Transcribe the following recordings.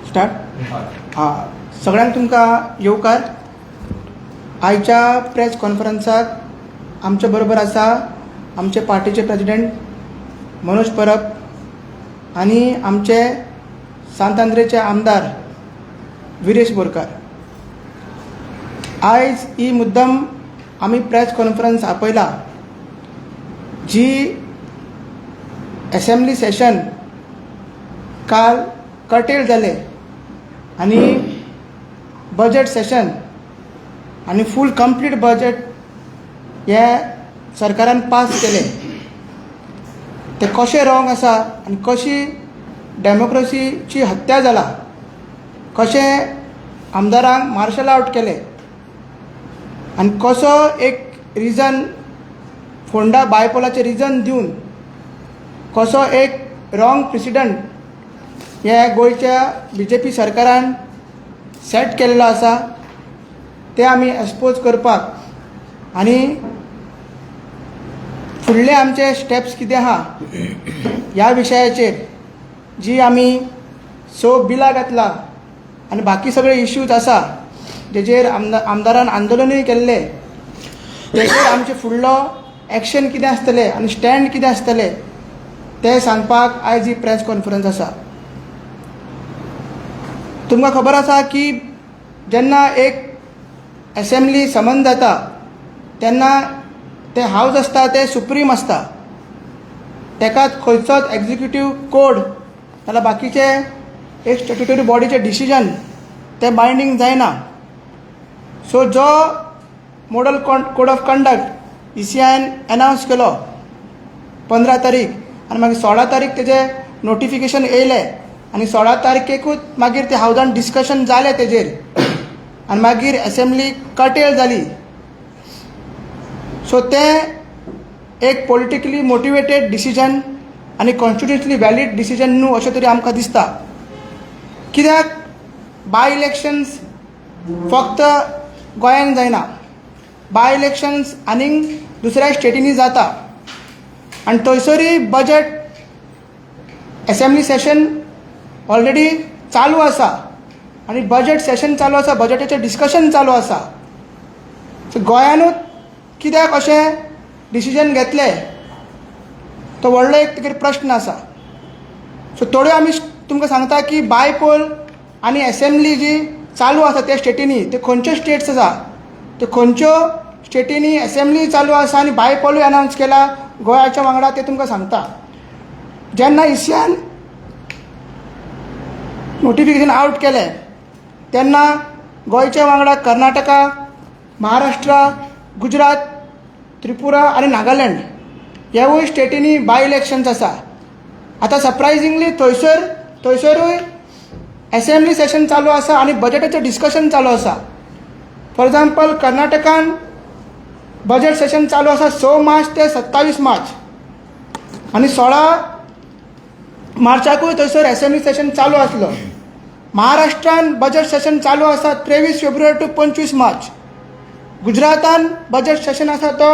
Start. हां, सगळ्यांक तुमकां येवकार. आयच्या प्रेस कॉन्फरन्साक आमचे बरोबर आसा आमचे पार्टीचे प्रेसिडेंट मनोज परब आनी आमचे सांत आंद्रेचे आमदार विरेश बोरकार. आयज ही मुद्दम आमी प्रेस कॉन्फरन्स आपयला जी असेंब्ली सेशन काल कर्टेल जाले आनी बजेट सेशन आनी फूल कंप्लीट बजेट हे सरकारान पास केले. ते कशें रॉंग आसा आनी कशी डेमोक्रेसीची हत्या जाला, कशें आमदारांक मार्शल आउट केले आनी कसो एक रिजन फोंडा बायपोलाचे रिजन दिवन कसो एक रॉंग प्रेसिडेंट हे गोंयच्या BJP सरकारान सेट केल्लो आसा ते आमी एक्सपोज करपाक आनी फुडले आमचे स्टेप्स कितें आहा ह्या विशयाचेर जी आमी 6 बिलां घातला आनी बाकी सगळे इश्यूज आसा जेचेर आमदारान आंदोलनूय केल्ले तेचेर आमचे फुडलो एक्शन कितें आसतलें आनी स्टँड कितें आसतलें तें सांगपाक आयज ही प्रेस कॉन्फरन्स आसा. तुमकां खबर आसा की जेन्ना एक असेंब्ली समन जाता तेन्ना ते हावस आसता ते सुप्रीम आसता, तेकाच खंयचोच एक्झिक्युटीव कोड नाजाल्यार बाकीचे एक स्टॅट्युटरी बॉडीचे डिसिजन ते बायंडींग जायना. सो जो मॉडल कोड ऑफ कंडक्ट ECIन अनावन्स केलो 15 तारीख आनी मागीर 16 तारीख तेजे नोटिफिकेशन येयलें आनी 16 तारखेकूच मागीर ते हावजान डिस्कशन जालें तेजेर आनी मागीर असेंब्ली कर्टेल जाली. सो तें एक पॉलिटिकली मोटिवेटेड डिसिजन आनी कॉन्स्टिट्युशनली वॅलीड डिसिजन न्हू अशें तरी आमकां दिसता. कित्याक बाय इलेक्शन्स फक्त गोंयांत जायना, बाय इलेक्शन्स आनीक दुसऱ्या स्टेटींनी जाता आनी थंयसरूय बजेट असेंब्ली सेशन ऑलरेडी चालू आसा आनी बजेट सेशन चालू आसा, बजेटाचें डिस्कशन चालू आसा. सो गोंयानूच कित्याक अशें डिसिजन घेतलें तो व्हडलो एक तेजेर प्रश्न आसा. सो थोड्यो आमी तुमकां सांगता की बायपोल आनी असेंब्ली जी चालू आसा त्या स्टेटींनी ते खंयच्यो स्टेट्स आसा, त्यो खंयच्यो स्टेटींनी असेंब्ली चालू आसा आनी बायपोलूय अनावन्स केला गोंयाच्या वांगडा ते तुमकां सांगता. जेन्ना ECIन नोटिफिकेशन आउट केलें तेन्ना गोंयच्या वांगडा कर्नाटका, महाराष्ट्रा, गुजरात, त्रिपुरा आनी नागालँड ह्यावूय स्टेटींनी बाय इलेक्शन्स आसा. आतां सरप्रायझिंगली थंयसरूय असेंब्ली सेशन चालू आसा आनी बजेटाचें डिस्कशन चालू आसा. फॉर एग्जाम्पल कर्नाटकान बजेट सेशन चालू आसा 6 मार्च ते 27 मार्च आनी 16 मार्चाकूय थंयसर असेंब्ली सेशन चालू आसलो. महाराष्ट्रान बजेट सेशन चालू आसा 23 फेब्रुवारी टू 25 मार्च. गुजरातान बजेट सेशन आसा तो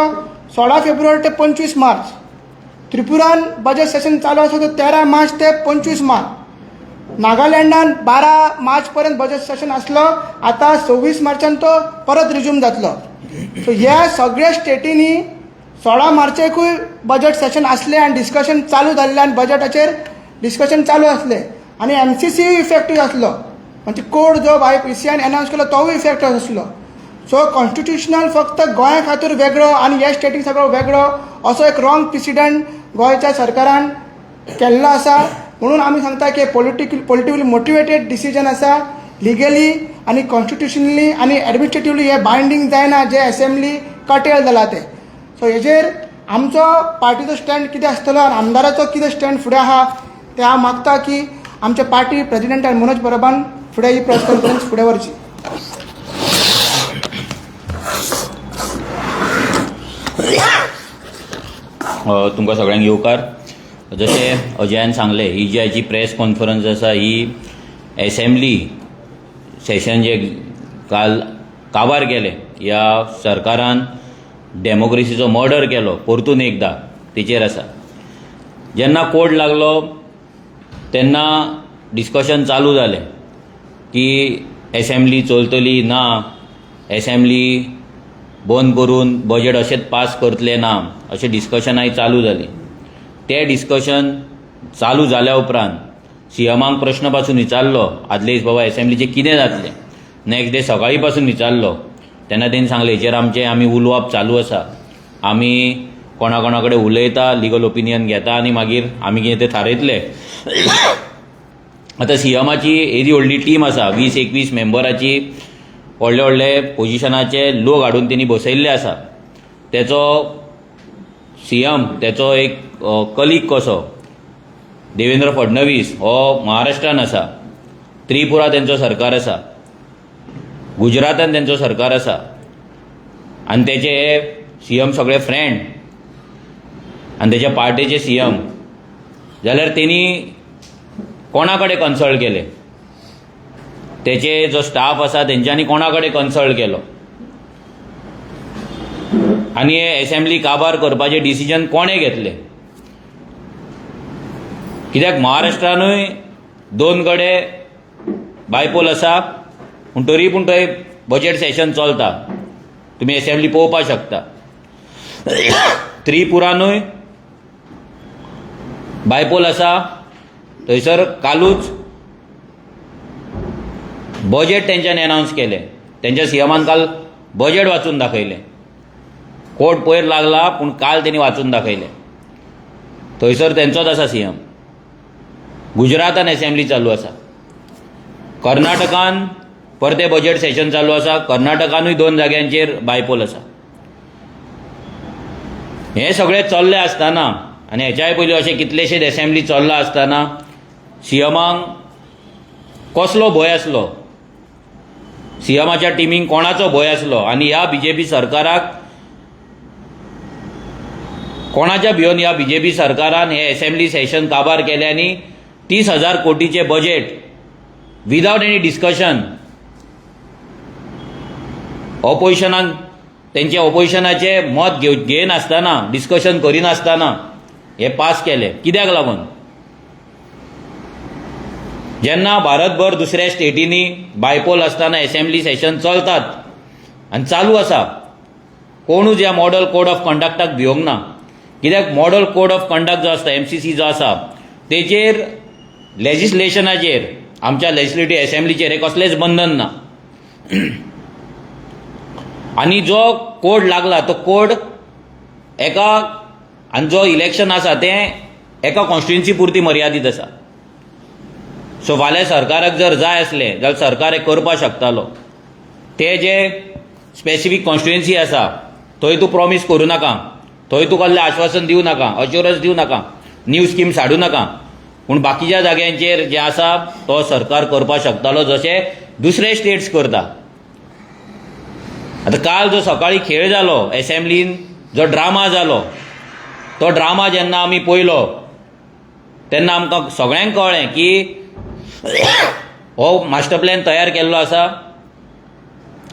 16 फेब्रुवारी ते 25 मार्च. त्रिपुरान बजेट सेशन चालू आसा तो 13 मार्च ते 25 मार्च. नागालँडान 12 मार्च पर्यंत बजेट सेशन आसलो, आतां 26 मार्चान तो परत रिज्यूम जातलो. सो ह्या सगळ्या स्टेटींनी 16 मार्चेकूय बजेट सेशन आसलें आनी डिस्कशन चालू जाल्लें आनी बजेटाचेर डिस्कशन चालू आसलें आनी MCC इफेक्टीव आसलो, म्हणजे कोड जो ECIन अनावन्स केलो तोवूय इफेक्टीव आसलो. सो कॉन्स्टिट्युशनल फक्त गोंया खातीर वेगळो आनी ह्या स्टेटीक सगळो वेगळो असो एक रॉंग प्रेसिडेंट गोंयच्या सरकारान केल्लो आसा. म्हणून आमी सांगता की पॉलिटिकली मोटिवेटेड डिसिजन आसा, लिगली आनी कॉन्स्टिट्युशनली आनी एडमिनिस्ट्रेटिवली हे बायंडींग जायना जे असेंब्ली कर्टेल जाला ते. सो हेजेर आमचो पार्टीचो स्टँड कितें आसतलो आनी आमदाराचो कितें स्टँड फुडें आहा तें हांव मागता की आमचे पार्टी प्रेसिडेंट मनोज परबान फुडें ही प्रेस कॉन्फरन्स फुडें व्हरची. तुमकां सगळ्यांक येवकार. जशें अजयान सांगलें, ही जी आयची प्रेस कॉन्फरन्स आसा ही असेंब्ली सेशन जे काल काबार गेलें ह्या सरकारान डेमोक्रेसीचो मर्डर केलो परतून एकदा तेचेर आसा. जेन्ना कोड लागलो तेन्ना डिस्कशन चालू जालें की असेंब्ली चलतली ना, असेंब्ली बंद करून बजेट अशेंच पास करतले ना, अशें डिस्कशनाय चालू जाली. ते डिस्कशन चालू जाल्या उपरांत सीएमाक प्रश्न पासून विचारलो आदले दीस बाबा असेंब्लीचें कितें जातलें. नेक्स्ट डे सकाळी पासून विचारलो तेन्ना तेणी सांगलें हेचेर आमी उलोवप चालू आसा, आमी कोणा कडेन उलयता, लिगल ओपिनियन घेता आनी मागीर आमी कितें तें थारयतले. आतां सीएमाची येदी व्हडली टीम आसा, 20-21 मेंबराची व्हडले व्हडले पोजिशनाचे लोक हाडून तेणी बसयल्ले आसा. तेचो सीएम तेचो एक कलीग कसो देवेंद्र फडणवीस हो महाराष्ट्रान आसा, त्रिपुरा तेंचो सरकार आसा, गुजरातान तेंचो सरकार आसा आनी तेचे हे सीएम सगळे फ्रेंड आनी तेच्या पार्टीचे सीएम. जाल्यार तेणी कोणा कडेन कन्सल्ट केले, तेचे जो स्टाफ आसा तेंच्यांनी कोणा कडेन कन्सल्ट केलो आनी हे असेंब्ली काबार करपाचें डिसिजन कोणें घेतलें. कित्याक महाराष्ट्रानूय 2 कडेन बायपोल आसा पूण तरी पूण थंय बजेट सेशन चलता, तुमी असेंब्ली पळोवपाक शकता. त्रिपुरानूय बायपोल आसा, थंयसर कालूच बजेट तेंच्यांनी अनावन्स केलें. तेंच्या सीएमान काल बजेट वाचून दाखयलें. कोर्ट पयर लागला पूण काल तेणी वाचून दाखयलें. थंयसर तेंचोच आसा सीएम. गुजरातान असेंब्ली चालू आसा, कर्नाटकान परते बजेट सेशन चालू आसा, कर्नाटकानूय 2 जाग्यांचेर बायपोल आसा. हें सगळें चल्लें आसतना आनी हेच्याय पयलीं अशें कितलेशेच असेंब्ली चल्ला आसतना सीएमाक कसलो भंय आसलो, सीएमाच्या टिमीक कोणाचो भंय आसलो आनी ह्या बीजेपी सरकाराक कोणाच्या भिवन ह्या बीजेपी सरकारान हे असेंब्ली सेशन काबार केलें आनी 30,000 कोटीचे बजेट विदावट एनी डिस्कशन ऑपोजिशनाक तेंचे ऑपोजिशनाचे मत घेनासतना, डिस्कशन करिनासतना हे पास केले. कित्याक लागून? जेन्ना भारतभर दुसऱ्या स्टेटींनी बायपोल आसतना असेंब्ली सेशन चलतात आनी चालू आसा, कोणूच ह्या मॉडल कोड ऑफ कंडक्टाक भिवंक ना. कित्याक मॉडल कोड ऑफ कंडक्ट जो आसता MCC जो आसा तेचेर लेजिस्लेशनाचेर आमच्या लेजिस्लेटिव्ह असेंब्लीचेर हे कसलेंच बंधन ना. आनी जो कोड लागला तो कोड एका आनी जो इलेक्शन आसा तें एका कॉन्स्टिट्युएन्सी पुरती मर्यादीत आसा. सो फाल्यां सरकाराक जर जाय आसलें जाल्यार सरकार हें करपाक शकतालो. ते जे स्पेसिफीक कॉन्स्टिट्युएन्सी आसा थंय तूं प्रॉमीस करूं नाका, थंय तूं कसलें आश्वासन दिवं नाका, अश्युरन्स दिवं नाका, न्यू स्किम्स हाडूं नाका. पूण बाकीच्या जाग्यांचेर जे आसा तो सरकार करपाक शकतालो जशें दुसरे स्टेट्स करता. आतां काल जो सकाळी खेळ जालो असेंब्लीन, जो ड्रामा जालो, तो ड्रामा जेन्ना आमी पळयलो तेन्ना आमकां सगळ्यांक कळ्ळें की हो मास्टर प्लॅन तयार केल्लो आसा.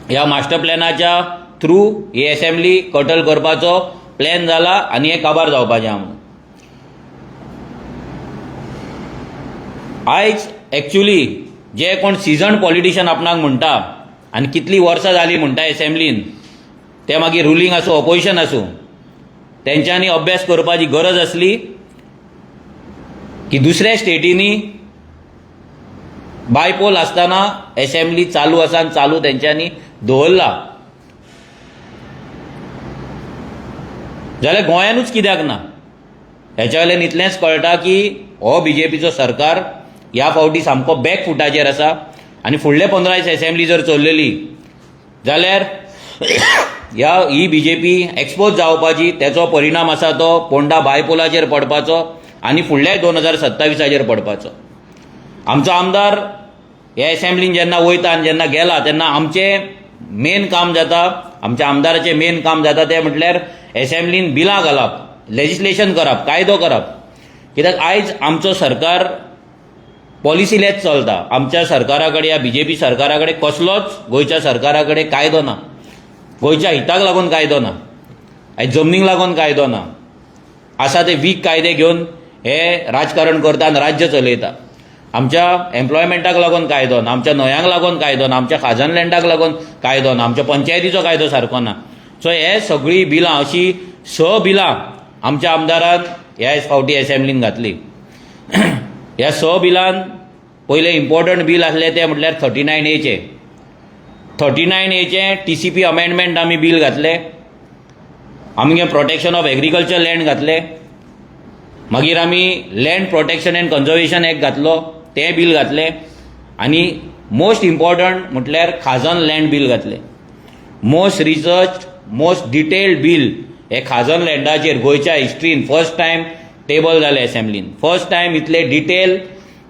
ह्या मास्टर प्लॅनाच्या थ्रू ही असेंब्ली कटल करपाचो प्लॅन जाला आनी हें काबार जावपाचें आहा म्हणून. आयज एक्चुली जे कोण सिजन पॉलिटिशियन आपणाक म्हणटा आनी कितलीं वर्सां जालीं म्हणटा असेंब्लीन, ते मागीर रुलींग आसूं ऑपोजिशन आसूं, तेंच्यांनी अभ्यास करपाची गरज आसली की दुसऱ्या स्टेटींनी बायपोल आसतना असेंब्ली चालू आसा आनी चालू तेंच्यांनी दवरला, जाल्यार गोंयानूच कित्याक ना. हेच्या वयल्यान इतलेंच कळटा की हो बीजेपीचो सरकार ह्या फावटी सामको बॅक फुटाचेर आसा. आनी फुडले 15 दीस असेंब्ली जर चल्लेली जाल्यार ही बीजेपी एक्सपोज जावपाची, तेचो परिणाम आसा तो पोंडा बायपोलाचेर पडपाचो आनी फुडल्या 2027 पडपाचो. आमचो आमदार हे असेंब्लीन जेन्ना वयता आनी जेन्ना गेला तेन्ना आमचें मेन काम जाता, आमच्या आमदाराचें मेन काम जाता तें म्हटल्यार असेंब्लीन बिलां घालप, लेजिस्लेशन करप, कायदो करप. कित्याक आयज आमचो सरकार पॉलिसीलेच चलता. आमच्या सरकारा कडेन, ह्या बीजेपी सरकारा कडेन कसलोच गोंयच्या सरकारा कडेन कायदो ना. गोंयच्या हिताक लागून कायदो ना, आयज जमनीक लागून कायदो ना, आसा ते वीक कायदे घेवन हे राजकारण करता आनी राज्य चलयता. आमच्या एम्प्लॉयमेंटाक लागून कायदो ना, आमच्या न्हंयांक लागून कायदो ना, आमच्या खाजन लँडाक लागून कायदो ना, आमच्या पंचायतीचो कायदो सारको ना. सो हे सगळीं बिलां, अशीं 6 बिलां आमच्या आमदारान ह्या फावटी असेंब्लीन घातली. ह्या 6 बिलान पयलें इम्पॉर्टंट बील आसलें तें म्हटल्यार 39A 39A TCP अमेंडमेंट आमी बील घातलें. आमगे प्रोटेक्शन ऑफ एग्रीकल्चर लँड घातलें. मागीर आमी land protection end conservation act घातलो, तें बील घातलें. आनी मोस्ट इम्पॉर्टंट म्हटल्यार खाजन लँड बील घातलें. Most research, most detailed bill हे खाजन लँडाचेर गोंयच्या हिस्ट्रीन फर्स्ट टायम टेबल जालें असेंब्लीन. फर्स्ट टायम इतलें डिटेल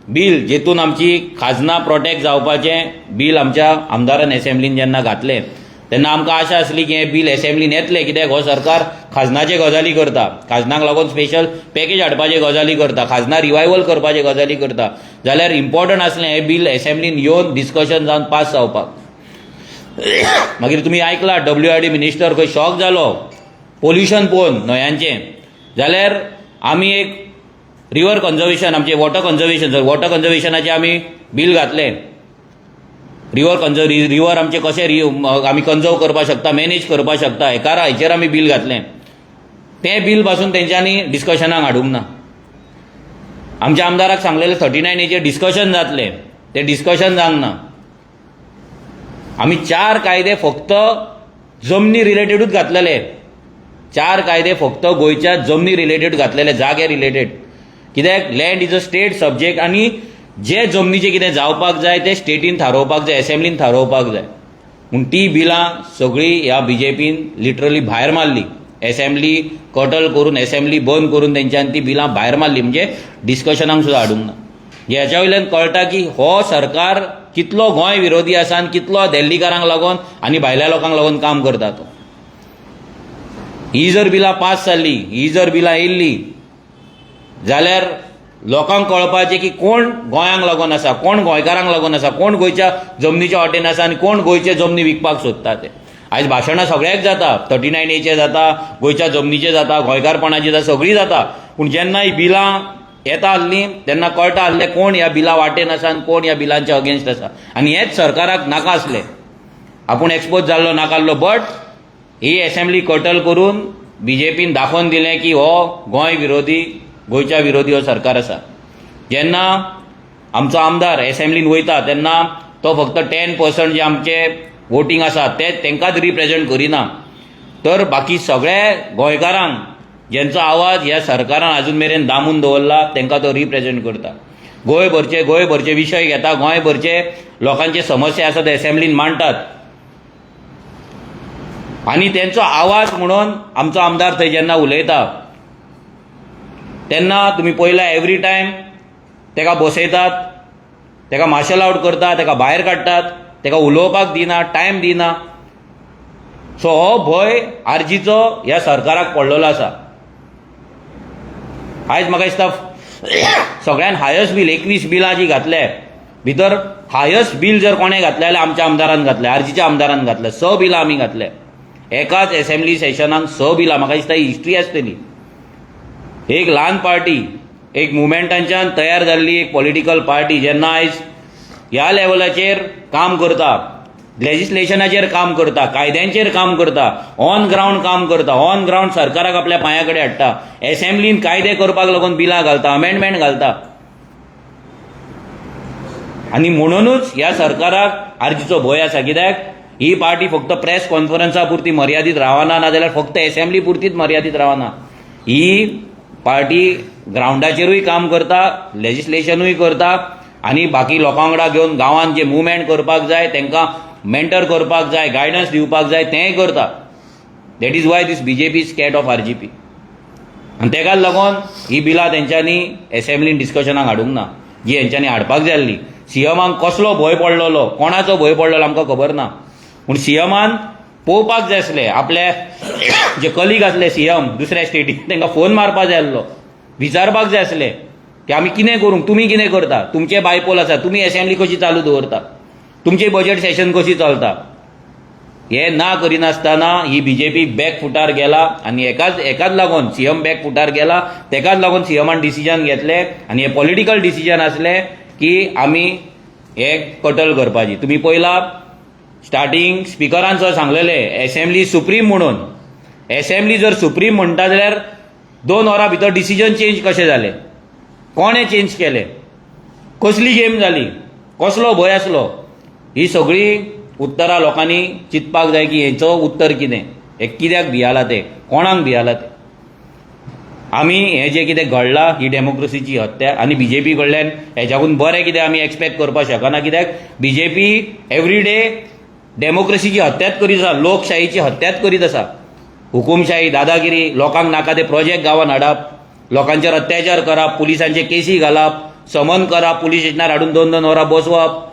बील जेतून आमची खाजनां प्रोटेक्ट जावपाचें बील आमच्या आमदारान असेंब्लीन जेन्ना घातलें तेन्ना आमकां आशा आसली की हें बील असेंब्लीन येतलें, कित्याक हो सरकार खाजनाचे गजाली करता, खाजनाक लागून स्पेशल पॅकेज हाडपाचे गजाली करता, खाजना रिवायवल करपाचे गजाली करता. जाल्यार इम्पॉर्टंट आसलें हें बील असेंब्लीन येवन डिस्कशन जावन पास जावपाक. मागीर तुमी आयकला WRD मिनिस्टर खंय शॉक जालो पोल्युशन पळोवन न्हंयांचें. जाल्यार आमी एक रिवर कन्जर्वेशन, आमचें वॉटर कन्जर्वेशनाचें आमी बील घातलें. रिवर आमचे कशें आमी कंजर्व करपाक शकता, मॅनेज करपाक शकता, हेचेर आमी बील घातलें. तें बील पासून तेंच्यांनी डिस्कशनाक हाडूंक ना. आमच्या आमदाराक सांगलेलें 39A डिस्कशन जातलें, तें डिस्कशन जावंक ना. आमी 4 कायदे फक्त जमनी रिलेटेडूच घातलेले. 4 कायदे फक्त गोंयच्या जमनी रिलेटेड घातलेले, जागे रिलेटेड. कित्याक land is a state subject आनी जे जमनीचें कितें जावपाक जाय तें स्टेटीन थारोवपाक जाय, असेंब्लीन थारोवपाक जाय. पूण ती बिलां सगळीं ह्या BJPन लिटरली भायर मारली. असेंब्ली कटल करून, असेंब्ली बंद करून तेंच्यांनी ती बिलां भायर मारली, म्हणजे डिस्कशनाक सुद्दां हाडूंक ना. हेच्या वयल्यान कळटा की हो सरकार कितलो गोंय विरोधी आसा आनी कितलो दिल्लीकारांक लागून आनी भायल्या लोकांक लागून काम करता तो. ही जर बिलां पास जाल्ली, ही जर बिलां येयल्ली जाल्यार लोकांक कळपाचें की कोण गोंयांक लागून आसा, कोण गोंयकारांक लागून आसा, कोण गोंयच्या जमनीच्या वाटेन आसा आनी कोण गोंयचे जमनी विकपाक सोदता ते. आयज भाशणां सगळ्याक जाता, 39A जाता, गोंयच्या जमनीचें जाता, गोंयकारपणाचें जाता, सगळीं जाता. पूण जेन्ना ही बिलां येता आसलीं तेन्ना कळटा आसलें कोण ह्या बिला वाटेन आसा आनी कोण ह्या बिलांच्या अगेन्स्ट आसा. आनी हेच सरकाराक नाका आसलें. आपूण एक्सपोज जाल्लो नाकाल्लो, बट ही असेंब्ली कटल करून BJPन दाखोवन दिलें की हो गोंय विरोधी, गोंयच्या विरोधी हो सरकार आसा. जेन्ना आमचो आमदार असेंब्लीन वयता तेन्ना तो फक्त 10% जे आमचे वोटींग आसा ते तेंकाच रिप्रेझेंट करिना, तर बाकी सगळे गोंयकारांक जेंचो आवाज ह्या सरकारान आजून मेरेन दामून दवरला तेंकां तो रिप्रेझेंट करता. गोंयभरचे विशय घेता, गोंयभरचे लोकांचे समस्या आसा ते असेंब्लीन मांडटात. आनी तेंचो आवाज म्हणून आमचो आमदार थंय जेन्ना उलयता तेन्ना तुमी पळयला एवरी टायम तेका बसयतात, तेका मार्शल आउट करतात, तेका भायर काडटात, तेका उलोवपाक दिना, टायम दिना. सो हो भंय आरजीचो ह्या सरकाराक पडलेलो आसा. आयज म्हाका दिसता सगळ्यान हायस्ट बील 21 बिलां जी घातल्या भितर हायस्ट बील जर कोणें घातलें जाल्यार आमच्या आमदारान घातलें, आरजीच्या आमदारान घातलें. 6 बिलां आमी घातल्या एकाच असेंब्ली सेशनाक. 6 बिलां. म्हाका दिसता ही हिस्ट्री आसतली. एक ल्हान पार्टी, एक मुवमेंटांच्यान तयार जाल्ली एक पॉलिटिकल पार्टी जेन्ना आयज ह्या लेवलाचेर काम करता, लेजिस्लेशनाचेर काम करता, कायद्यांचेर काम करता, ऑन ग्राउंड काम करता, ऑन ग्राउंड सरकाराक आपल्या पांया कडेन हाडटा, असेंब्लीन कायदे करपाक लागून बिलां घालता, अमेंडमेंट घालता. आनी म्हणूनच ह्या सरकाराक आरजीचो भंय आसा. कित्याक ही पार्टी फक्त प्रेस कॉन्फरन्सा पुरती मर्यादीत रावना, नाजाल्यार फक्त असेंब्ली पुरतीच मर्यादीत रावना. ही पार्टी ग्राउंडाचेरूय काम करता, लेजिस्लेशनूय करता आनी बाकी लोकां वांगडा घेवन गांवांत जे मुवमेंट करपाक जाय तेंकां मेंटर करपाक जाय, गायडन्स दिवपाक जाय तेंय करता. That is why this BJP is scared of RGP. आनी तेकाच लागून ही बिलां तेंच्यांनी असेंब्लीन डिस्कशनाक हाडूंक ना, जी हेंच्यांनी हाडपाक जाय आसली. CMाक कसलो भंय पडलेलो, कोणाचो भंय पडलेलो आमकां खबर ना. पूण CMान पळोवपाक जाय आसलें, आपले जे कलीग आसले CM दुसऱ्या स्टेटीन तांकां फोन मारपाक जाय आसलो, विचारपाक जाय आसलें की आमी कितें करूं, तुमी कितें करता, तुमचे बायपोल आसा, तुमी असेंब्ली कशी चालू दवरता, तुमचें बजेट सेशन कशी चलता. हे ना करिनासतना ही बीजेपी बॅकफुटार गेला आनी एकाच लागून सीएम बॅकफुटार गेला, तेकाच लागून सीएमान डिसिजन घेतले आनी हे पॉलिटिकल डिसिजन असले की आमी हे कटल करपाची. तुम्ही पळयला स्टार्टिंग स्पिकरान सर सांगलेले असेंब्ली सुप्रीम म्हणून. असेंब्ली जर सुप्रीम म्हणटा जाल्यार 2 वरां भितर डिसिजन चेंज कशें जालें, कोणें चेंज केलें, कसली गेम जाली, कसलो भंय आसलो, ही सगळी उत्तरां लोकांनी चिंतपाक जाय की हेचो उत्तर कितें, हे कित्याक भियाला ते, कोणाक भियाला ते. आमी हें जें कितें घडलां ही डेमोक्रेसीची हत्या आनी बीजेपी कडल्यान हेच्याकून बरें कितें आमी एक्सपेक्ट करपाक शकना. कित्याक बीजेपी एवरी डे डेमोक्रेसीची हत्याच करीत आसा, लोकशाहीची हत्याच करीत आसा. हुकुमशाही, दादागिरी, लोकांक नाका ते प्रोजेक्ट गांवांत हाडप, लोकांचेर अत्याचार करप, पुलिसांचे केसी घालप, समन करप, पुलीस स्टेशनार हाडून 2-2 वरां बसवप,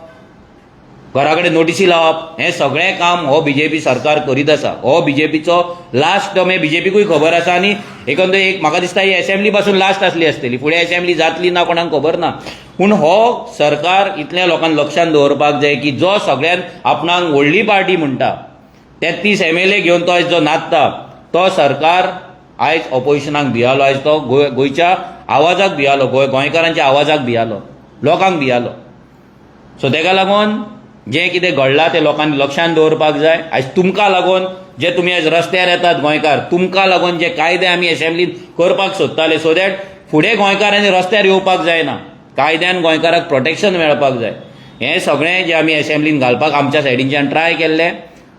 घरा कडेन नोटिसी लावप, हें सगळें काम हो बीजेपी सरकार करीत आसा. हो बीजेपीचो लास्ट टर्म हे बीजेपीकूय खबर आसा आनी एकंदर म्हाका दिसता ही असेंब्ली पासून लास्ट आसली आसतली, फुडें असेंब्ली जातली ना कोणाक खबर ना. पूण हो सरकार इतल्या लोकांक लक्षांत दवरपाक जाय की जो सगळ्यांत आपणाक व्हडली पार्टी म्हणटा, 33 MLA घेवन तो आयज जो नाचता, तो सरकार आयज ऑपोजिशनाक भियालो, आयज तो गोंयच्या आवाजाक भियालो, गोंयकारांच्या आवाजाक भियालो, लोकांक भियालो. सो तेका लागून जें कितें घडलां तें लोकांनी लक्षांत दवरपाक जाय. आयज तुमकां लागून जे तुमी आयज रस्त्यार येतात गोंयकार, तुमकां लागून जे कायदे आमी असेंब्लीत करपाक सोदताले सो दॅट फुडें गोंयकारांनी रस्त्यार येवपाक जायना, कायद्यान गोंयकाराक प्रोटेक्शन मेळपाक जाय. हें सगळें जें आमी असेंब्लीन घालपाक आमच्या सायडींच्यान ट्राय केल्लें,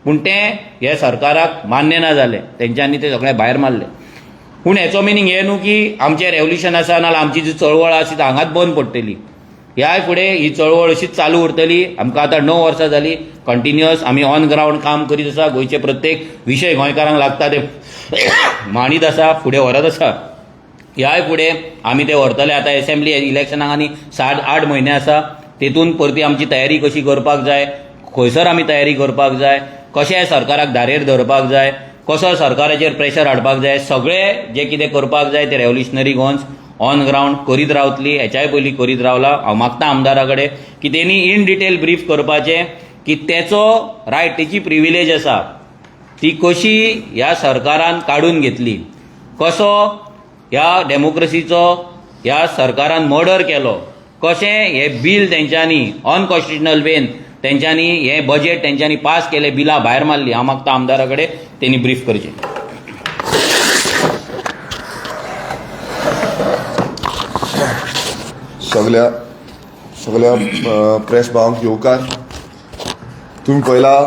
पूण तें ह्या सरकाराक मान्य ना जालें, तेंच्यांनी तें सगळें भायर मारलें. पूण हेचो मिनींग हें न्हू की आमचें रेवल्युशन आसा नाल्यार आमची जी चळवळ आसा ती हांगाच बंद पडटली. ह्या फुडें ही चळवळ अशीच चालू उरतली. आमकां आतां 9 वर्सां जालीं कंटिन्युअस आमी ऑन ग्रावंड काम करीत आसा. गोंयचे प्रत्येक विशय गोंयकारांक लागता ते मांडीत आसा, फुडें व्हरत आसा. ह्याय फुडें आमी ते व्हरतले. आतां असेंब्ली इलेक्शनाक आनी 7-8 म्हयने आसा. तेतून परती आमची तयारी कशी करपाक जाय, खंयसर आमी तयारी करपाक जाय, कशें सरकाराक धारेर धरपाक जाय, कसो सरकाराचेर प्रेशर हाडपाक जाय, सगळें जें कितें करपाक जाय ते रेव्होल्युशनरी गोन्स ऑन ग्रावंड करीत रावतली. हेच्याय पयलीं करीत रावला. हांव मागता आमदारा कडेन की तेणी इन डिटेल ब्रीफ करपाचें की तेचो रायट, तेची प्रिविलेज आसा ती कशी ह्या सरकारान काडून घेतली, कसो ह्या डेमोक्रेसीचो ह्या सरकारान मर्डर केलो, कशें हें बील तेंच्यांनी अनकॉन्स्टिट्युशनल वेन तेंच्यांनी हें बजेट तेंच्यांनी पास केलें, बिलां भायर मारली. हांव मागता आमदारा कडेन तेणी ब्रीफ करचें. सगळ्या प्रेस भावांक येवकार. तुम्ही पळयला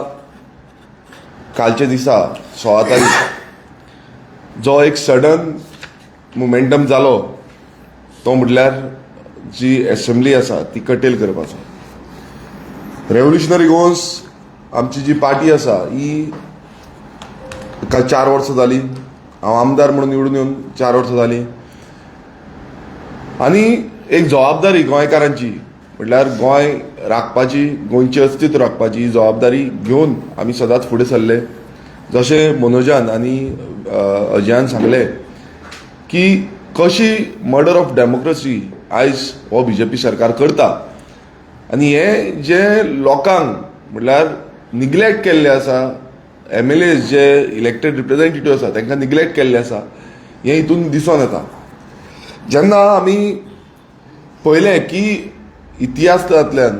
कालच्या दिसा 16 तारीख जो एक सडन मोमेंटम जालो तो म्हटल्यार जी असेंब्ली आसा ती कटेल करपाचो. रेव्होल्युशनरी गोन्स आमची जी पार्टी आसा ही 4 वर्सां जाली. हांव आमदार म्हणून निवडून येवन 4 वर्सां जाली आनी एक जबाबदारी गोंयकारांची म्हटल्यार गोंय राखपाची, गोंयचें अस्तित्व राखपाची ही जबाबदारी घेवन आमी सदांच फुडें सरले. जशें मनोजान आनी अजयान सांगलें की कशी मर्डर ऑफ डेमोक्रेसी आयज हो बीजेपी सरकार करता आनी हे जे लोकांक म्हटल्यार निग्लेक्ट केल्ले आसा, MLAs जे इलेक्टेड रिप्रेझेंटेटिव्ह आसा तांकां निग्लेक्ट केल्ले आसा, हें हितून दिसून येता. जेन्ना आमी पळयलें की इतिहासांतल्यान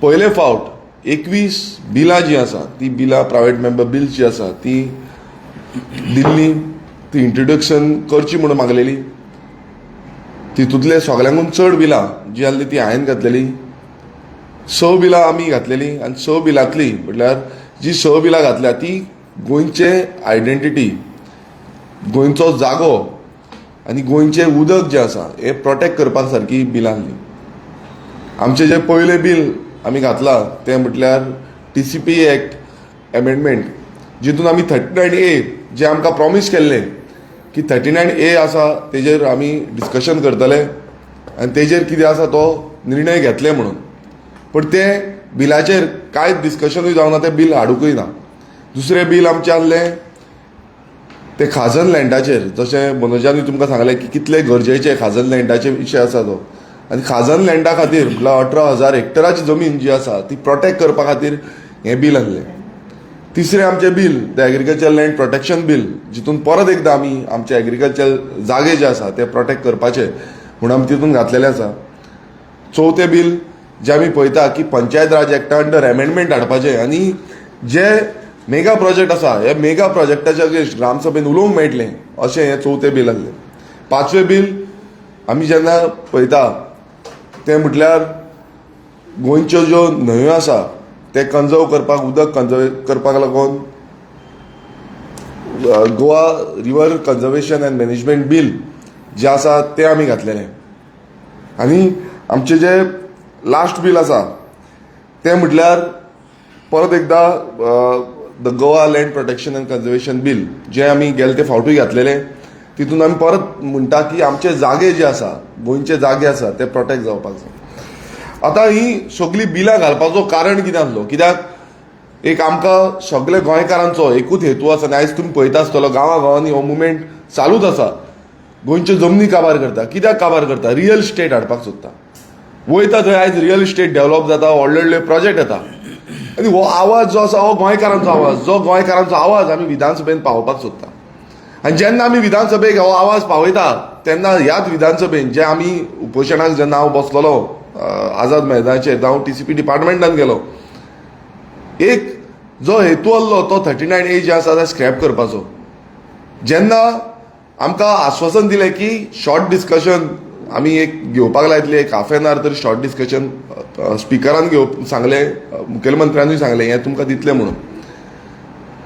पयले फावट 21 बिलां जीं आसा ती बिलां प्रायवेट मेंबर बिल्स जी आसा ती दिल्ली ती इंट्रोडक्शन करची म्हणून मागलेली. तितूंतले सगळ्यांकून चड बिलां जी आसली ती हांवें घातलेली. 6 बिलां आमी घातलेली आनी 6 बिलांतली म्हटल्यार जी 6 बिलां घातल्या ती गोंयचे आयडेंटिटी, गोंयचो जागो आनी गोंयचें उदक जें आसा हें प्रोटेक्ट करपाक सारकी बिलां आसली. आमचें जें पयलें बील आमी घातलां तें म्हटल्यार TCP एक्ट एमेंडमेंट, जितून आमी 39A जें आमकां प्रॉमीस केल्लें की 39A आसा तेजेर आमी डिस्कशन करतले आनी तेजेर कितें आसा तो निर्णय घेतले म्हणून. पण तें बिलाचेर कांयच डिस्कशनूय जावना, तें बील हाडूंकूय ना. दुसरें बील आमचें आसलें ते खाजन लँडाचेर. जशें मनोजानी तुमकां सांगलें की कितले गरजेचे खाजन लँडाचे विशय आसा तो. आनी खाजन लँडा खातीर म्हटल्यार 18,000 हेक्टराची जमीन जी आसा ती प्रोटेक्ट करपा खातीर हें बील आहलें. तिसरें आमचें bill the agriculture land protection bill, जितून परत एकदां आमी आमचे एग्रीकल्चर जागे जे आसा ते प्रोटेक्ट करपाचे म्हणून आमी तितून घातलेले आसा. चवथें बिल जे आमी पळयता की पंचायत राज एक्टा अंडर एमेंडमेंट हाडपाचे आनी जे मेगा प्रोजेक्ट आसा हे मेगा प्रोजेक्टाच्या अगेन्स्ट ग्रामसभेन उलोवंक मेळटलें अशें हें चवथें बिल आसलें. पांचवें बिल आमी जेन्ना पळयता तें म्हटल्यार गोंयच्यो ज्यो न्हंयो आसा ते कंजर्व करपाक, उदक कंजर्व करपाक लागून Goa river conservation end management bill जें आसा तें आमी घातलेलें. आनी आमचें जें लास्ट बिल आसा तें म्हटल्यार परत एकदां the Goa land protection end conservation bill जें आमी गेले ते फावटूय घातलेलें. तितून आमी परत म्हणटा की आमचे जागे जे आसा, गोंयचे जागे आसा ते प्रोटेक्ट जावपाक जाय. आतां ही सगळीं बिलां घालपाचो कारण कितें आसलो? कित्याक एक आमकां सगळे गोंयकारांचो एकूच हेतू आसा. आयज तुमी पळयता आसतलो गांवागांवांनी हो मुवमेंट चालूच आसा. गोंयच्यो जमनी काबार करता. कित्याक काबार करता? रियल इस्टेट हाडपाक सोदता. वयता थंय आयज रियल इस्टेट डेव्हलप जाता, व्हडले व्हडले प्रोजेक्ट येता. आनी हो आवाज जो आसा हो गोंयकारांचो आवाज, जो गोंयकारांचो आवाज आमी विधानसभेन पावोवपाक सोदता. आनी जेन्ना आमी विधानसभेक हो आवाज पावयता तेन्ना ह्याच विधानसभेन जे आमी उपोशणाक जेन्ना हांव बसलोलो आझाद मैदानाचेर, जावं TCP डिपार्टमेंटान गेलो, एक जो हेतू आसलो तो 39A जे आसा ते स्क्रॅप करपाचो. जेन्ना आमकां आश्वासन दिलें की शॉर्ट डिस्कशन आमी एक घेवपाक लायतले, एक हाफ एन आवर तरी शॉर्ट डिस्कशन स्पिकरान सांगलें, मुखेलमंत्र्यानूय सांगलें हें तुमकां दितलें म्हणून.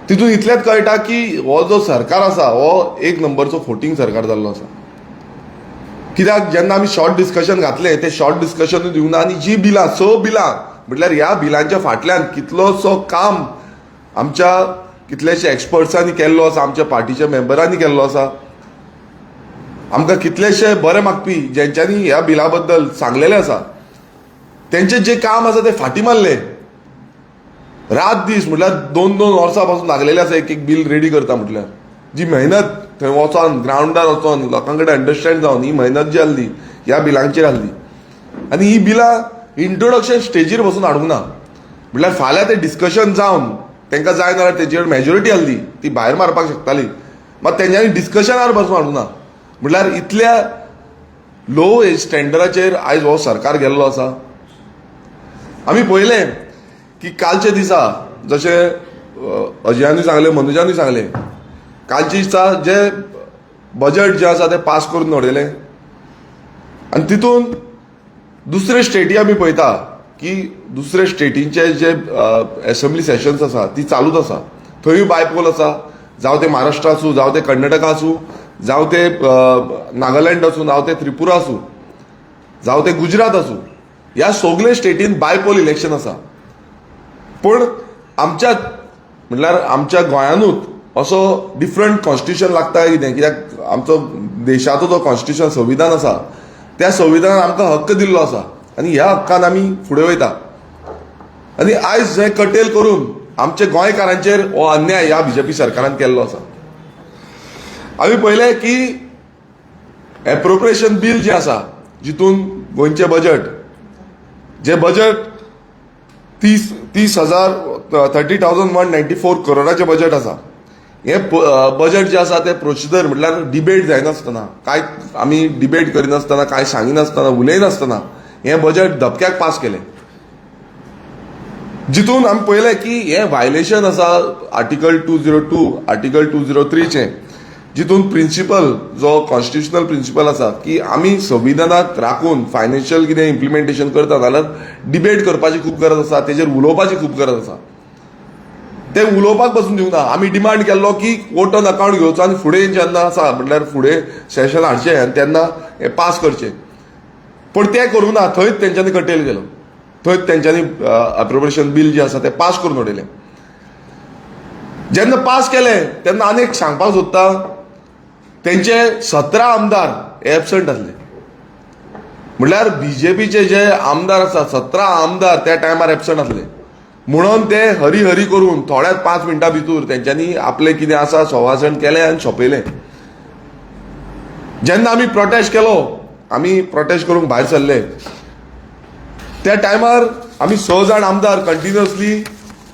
तितून इतलेंच कळटा की हो जो सरकार आसा हो एक नंबरचो फोटींग सरकार जाल्लो आसा. कित्याक जेन्ना आमी शॉर्ट डिस्कशन घातलें ते शॉर्ट डिस्कशनूय दिवना. आनी जी बिलां 6 बिलां म्हटल्यार ह्या बिलांच्या फाटल्यान कितलोसो काम आमच्या कितलेशे एक्सपर्ट्सांनी केल्लो आसा, आमच्या पार्टीच्या मेंबरांनी केल्लो आसा. आमकां कितलेशे बरे मागपी जेंच्यांनी ह्या बिला बद्दल सांगलेलें आसा तेंचें जें काम आसा तें फाटीं मारलें. रात दीस म्हटल्यार 2-2 वर्सां पासून लागलेलें आसा एक बिल रेडी करता. म्हटल्यार जी मेहनत थंय वचोन ग्रावंडार वचोन लोकां कडेन अंडरस्टँड जावन ही मेहनत जी आहली ह्या बिलांचेर आहली. आनी ही बिलां इंट्रोडक्शन स्टेजीर बसून हाडूंक ना. म्हटल्यार फाल्यां तें डिस्कशन जावन तांकां जाय नाल्यार तेजेर मेजॉरिटी आहली ती भायर मारपाक शकताली, मात तेंच्यांनी डिस्कशनार बसून हाडूंक ना. म्हटल्यार इतल्या लो स्टँडर्डाचेर आयज हो सरकार गेल्लो आसा. आमी पळयलें की कालच्या दिसा जशें अजयानूय सांगलें, मनोजानूय सांगलें, कालच्या दिसा जे बजेट जे आसा तें पास करून उडयलें. आनी तितून दुसरे स्टेटी आमी पळयता की दुसरे स्टेटींचे जे एसेंब्ली सेशन्स आसा ती चालूच आसा. थंयूय बायपोल आसा, जावं ते महाराष्ट्र आसूं, जावं ते कर्नाटका आसूं, जावं ते नागालँड आसूं, जावं ते त्रिपुरा आसूं, जावं ते गुजरात आसूं, ह्या सगळे स्टेटीन बायपोल इलेक्शन आसा. पूण आमच्या म्हटल्यार आमच्या गोंयानूच असो डिफरंट कॉन्स्टिट्युशन लागता कितें? कित्याक आमचो देशाचो जो कॉन्स्टिट्युशन संविधान आसा त्या संविधानान आमकां हक्क दिल्लो आसा आनी ह्या हक्कान आमी फुडें वयता. आनी आयज हें कटेल करून आमचे गोंयकारांचेर हो अन्याय ह्या BJP सरकारान केल्लो आसा. आमी पळयलें की एप्रोप्रिएशन बिल जें आसा जितून गोंयचें बजेट, जें बजेट 30,194 करोडाचें बजेट आसा. हें बजेट जें आसा तें प्रोसिजर म्हटल्यार डिबेट जायनासतना, कांय आमी डिबेट करिनासतना, कांय सांगिनासतना, उलयनासतना हें बजेट धपक्याक पास केलें. जितून आमी पळयलें की हें वायलेशन आसा आर्टिकल 202, आर्टिकल 203चें, जितून प्रिंसिपल जो कॉन्स्टिट्युशनल प्रिंसिपल आसा की आमी संविधानाक राखून फायनान्शियल कितें इम्प्लिमेंटेशन करता जाल्यार डिबेट करपाची खूब गरज आसा, तेजेर उलोवपाची खूब गरज आसा. ते उलोवपाक बसून दिवंक ना. आमी डिमांड केल्लो की वोट ऑन अकाउंट घेवचो आनी फुडें जेन्ना आसा म्हटल्यार फुडें सेशन हाडचें आनी तेन्ना हें पास करचें. पूण तें करूंक ना. थंयच तेंच्यांनी कटेल केलो. थंयच तेंच्यांनी एप्रोप्रिएशन बिल जें आसा तें पास करून उडयलें. जेन्ना पास केलें तेन्ना आनीक सांगपाक सोदता तेंचे 17 आमदार एबसंट आसले. म्हटल्यार BJPचे जे आमदार आसा 17 आमदार त्या टायमार एबसंट आसले. म्हणून ते हरी हरी करून थोड्याच 5 मिनटां भितर तेंच्यांनी आपलें कितें आसा सवासण केलें आनी सोंपयलें. जेन्ना आमी प्रोटेस्ट केलो, आमी प्रोटेस्ट करूंक भायर सरले, त्या टायमार आमी 6 जाण आमदार कंटिन्युअसली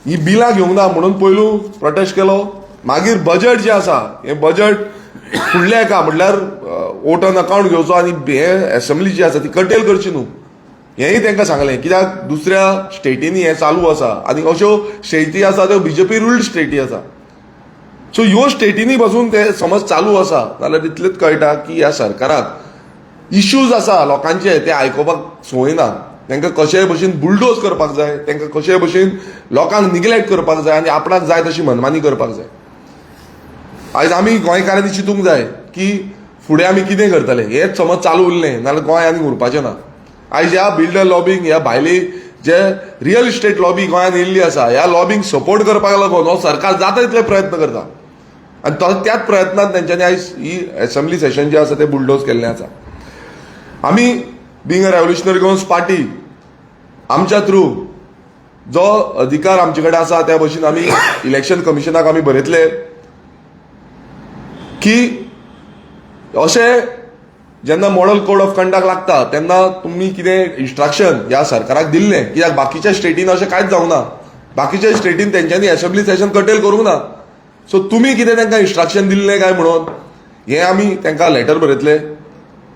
ही बिलां घेवंक ना म्हणून पयलू प्रोटेस्ट केलो. मागीर बजेट जे आसा हे बजेट फुडल्या एका म्हटल्यार वोट ऑन अकाउंट घेवचो आनी हे असेंब्ली जी आसा ती कटेल करची न्हू हेंय तांकां सांगलें. कित्याक दुसऱ्या स्टेटींनी हे चालू आसा आनी अश्यो स्टेटी आसा त्यो बीजेपी रुल्ड स्टेटी आसा. सो ह्यो स्टेटींनी बसून ते समज चालू आसा जाल्यार इतलेंच कळटा की ह्या सरकाराक इश्यूज आसा लोकांचे ते आयकोपाक सोय ना. तांकां कशेय भशेन बुलडोज करपाक जाय, तांकां कशेय भशेन लोकांक निग्लेक्ट करपाक जाय आनी आपणाक जाय तशी मनमानी करपाक जाय. आयज आमी गोंयकारांनी चिंतूंक जाय की फुडें आमी कितें करतले. हेच समज चालू उरलें नाल्यार गोंय आनी उरपाचें ना. आयज ह्या बिल्डर लॉबींग ह्या भायली जे रियल इस्टेट लॉबी गोंयांत येयल्ली आसा ह्या लॉबींग सपोर्ट करपाक लागून हो सरकार जाता तितले प्रयत्न करता आनी त्याच प्रयत्नांत तेंच्यांनी आयज ही असेंब्ली सेशन जे आसा ते बुलडोज केल्लें आसा. आमी being a revolutionary Goans party आमच्या थ्रू जो अधिकार आमचे कडेन आसा त्या भशेन आमी इलेक्शन कमिशनाक आमी बरयतले की अशें जेन्ना मॉडल कोड ऑफ कंडक्ट लागता तेन्ना तुमी कितें इन्स्ट्रक्शन ह्या सरकाराक दिल्लें. कित्याक बाकीच्या स्टेटीन अशें कांयच जावंक ना. बाकीच्या स्टेटीन तेंच्यांनी असेंब्ली सेशन कटेल करूंक ना. सो तुमी कितें तांकां इन्स्ट्रक्शन दिल्लें काय म्हणून हें आमी तांकां लेटर बरयतले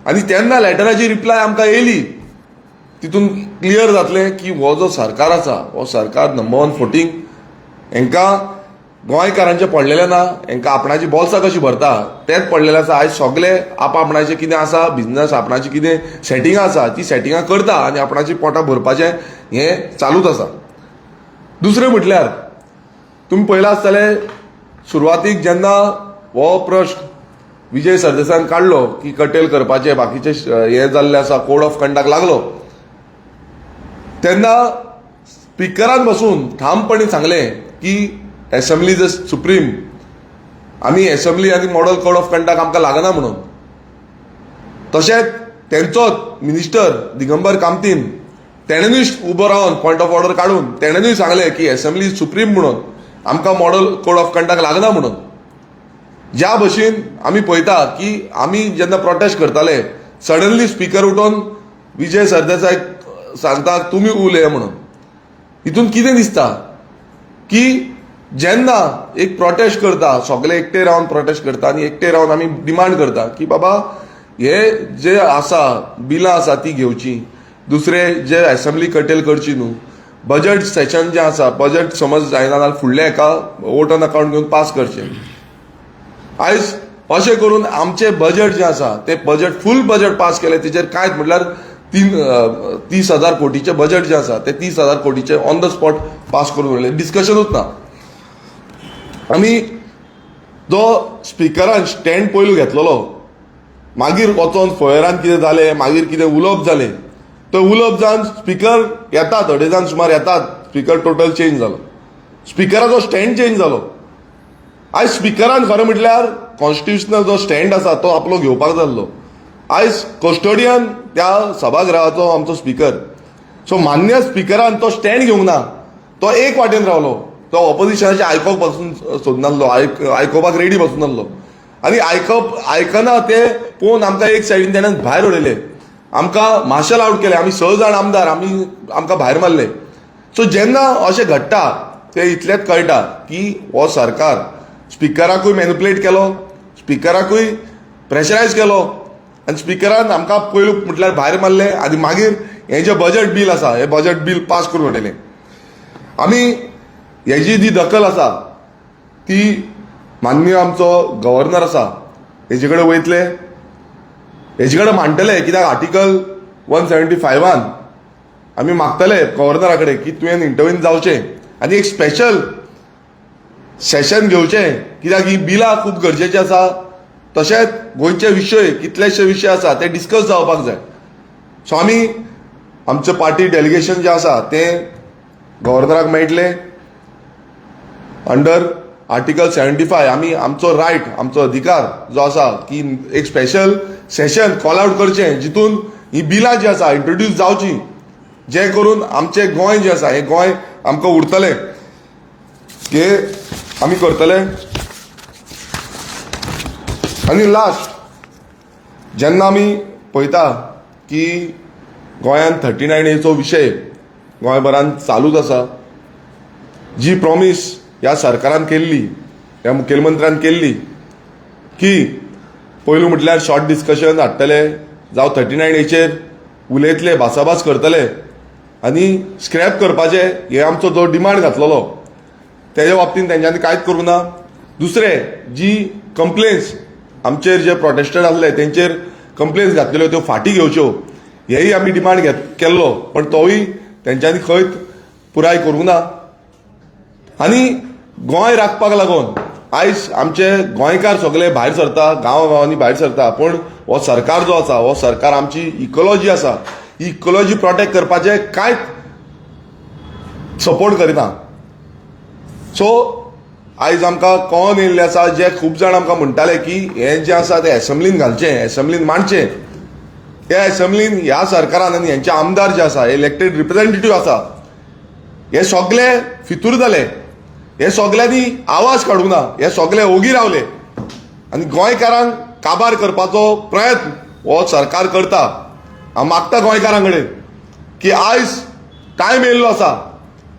आनी तेन्ना लेटराची रिप्लाय आमकां येयली तितून क्लियर जातलें की हो जो सरकार आसा हो सरकार नंबर 1 फोटींग हांकां गोंयकारांचें पडलेलें ना. हांकां आपणाची बॉल्सां कशी भरता तेंच पडलेलें आसा. आयज सगळे आपणाचें कितें आसा बिझनस आपणाची कितें सेटिंगां आसा ती सेटिंगां करता आनी आपणाची पोटां भरपाचें हें चालूच आसा. दुसरें म्हटल्यार तुमी पळयलां आसतलें सुरवातीक जेन्ना हो प्रश्न विजय सरदेसायान काडलो की कटेल करपाचें बाकीचे हे जाल्लें आसा कोड ऑफ कंडक्ट लागलो तेन्ना स्पिकरान बसून ठामपणी सांगलें की असेंब्ली इज सुप्रीम आमी असेंब्ली आनी मॉडल कोड ऑफ कंडक्ट आमकां लागना म्हणून. तशेंच तेंचोच मिनिस्टर दिगंबर कामतीन तेणेनूय उबो रावन पॉयंट ऑफ ऑर्डर काडून तेणेनूय सांगलें की असेंब्ली इज सुप्रीम म्हणून आमकां मॉडल कोड ऑफ कंडक्ट लागना म्हणून. ज्या भशेन आमी पळयता की आमी जेन्ना प्रोटेस्ट करताले सडनली स्पीकर उठोवन विजय सरदेसाय सांगता तुमी उलय म्हणून. हितून कितें दिसता की जेन्ना एक प्रोटेस्ट करता सगळे एकटे रावन प्रोटेस्ट करता आनी एकटे रावन आमी डिमांड करता की बाबा हे जे आसा बिलां आसा ती घेवची, दुसरे जे असेंब्ली कटेल करची न्हू, बजेट सेशन जें आसा बजेट समज जायना जाल्यार फुडल्या एका वोट ऑन अकाउंट घेवन पास करचें. आयज अशें करून आमचें बजेट जें आसा तें बजेट फूल बजेट पास केलें तेजेर कांयच म्हटल्यार 30,000 कोटीचें बजेट जें आसा तें 30,000 कोटीचें ऑन द स्पॉट पास करून उरलें. डिस्कशनूच ना. आमी जो स्पिकरान स्टँड पयलू घेतलेलो मागीर वचोन फयरान कितें जालें मागीर कितें उलोवप जालें तो उलोवप जावन स्पिकर येतात 2.5 सुमार येतात स्पिकर टोटल चेंज जालो. स्पिकराचो स्टँड चेंज जालो. आयज स्पिकरान खरें म्हटल्यार कॉन्स्टिट्युशनल जो स्टँड आसा तो आपलो घेवपाक जाल्लो. आयज कस्टोडियन त्या सभागृहाचो आमचो स्पिकर. सो मान्य स्पिकरान तो स्टँड घेवंक ना. तो एक वाटेन रावलो. तो ऑपोजिशनाचे आयकोवप बसून सोदनासलो आयकोपाक रेडी बसून नासलो आनी आयकना ते पळोवन आमकां एक सायडीन तेणें भायर उडयले. आमकां मार्शल आउट केले. आमी 6 जाण आमदार आमकां भायर मारले. सो जेन्ना अशें घडटा तें इतलेंच कळटा की हो सरकार स्पिकराकूय मॅनिपुलेट केलो, स्पिकराकूय प्रेशरायज केलो आनी स्पिकरान आमकां पयलू म्हटल्यार भायर मारलें आनी मागीर हें जें बजेट बील आसा हें बजेट बील पास करून उडयलें. आमी हेजी जी दखल आसा ती माननीय आमचो गव्हर्नर आसा हेजे कडेन वयतले, हेजे कडेन मांडटले. कित्याक आर्टिकल 175 आमी मागतले गव्हर्नरा कडेन की तुवें इंटरव्यून जावचें आनी एक स्पेशल सेशन घेवचें. कित्याक ही बिलां खूब गरजेची आसा. तशेंच गोंयचे विशय कितलेशे विशय आसा ते डिस्कस जावपाक जाय. सो आमी आमचें पार्टी डेलिगेशन जें आसा तें गव्हर्नराक मेळटलें अंडर आर्टिकल 75. आमी आमचो रायट आमचो अधिकार जो आसा की एक स्पेशल सेशन कॉल आउट करचें जितून ही बिलां जी आसा इंट्रोड्यूस जावची जे करून आमचें गोंय जें आसा हें गोंय आमकां उरतलें हे आमी करतले. आनी लास्ट जेन्ना आमी पळयता की गोंयांत 39A चो विशय गोंयभरांत चालूच आसा. जी प्रॉमिस ह्या सरकारान केल्ली, ह्या मुखेलमंत्र्यान केल्ली की पयलू म्हटल्यार शॉर्ट डिस्कशन हाडटले, जावं 39A उलयतले, भासाभास करतले आनी स्क्रॅप करपाचे, हे आमचो जो डिमांड घातलेलो तेज्या बाबतींत तेंच्यांनी कांयच करूं ना. दुसरें, जी कंप्लेन्स आमचेर जे प्रोटेस्टेड आसले तेंचेर कंप्लेन्स घातलेल्यो त्यो फाटीं घेवच्यो, हेय आमी डिमांड केल्लो, पण तोय तेंच्यांनी खंयच पुराय करूंक ना. आनी गोंय राखपाक लागून आयज आमचे गोंयकार सगळे भायर सरता, गांवांनी भायर सरता, पण हो सरकार जो आसा, हो सरकार आमची इकॉलॉजी आसा, ही इकॉलॉजी प्रोटेक्ट करपाचे कांयच सपोर्ट करिना. सो आयज आमकां कळोन येयल्लें आसा, जे खूब जाण आमकां म्हणटाले की हें जें आसा तें एसेंब्लीन घालचें, एसेंब्लीन मांडचें. ह्या एसेंब्लीन ह्या सरकारान आनी हेंचे आमदार जे आसा, इलेक्टेड रिप्रेझेंटेटिव्ह आसा, हे सगळे फितूर जाले, हे सगळ्यांनी आवाज काडूंक ना, हे सगळे ओगी रावले आनी गोंयकारांक काबार करपाचो प्रयत्न हो सरकार करता. हांव मागता गोंयकारां कडेन की आयज टायम येयल्लो आसा,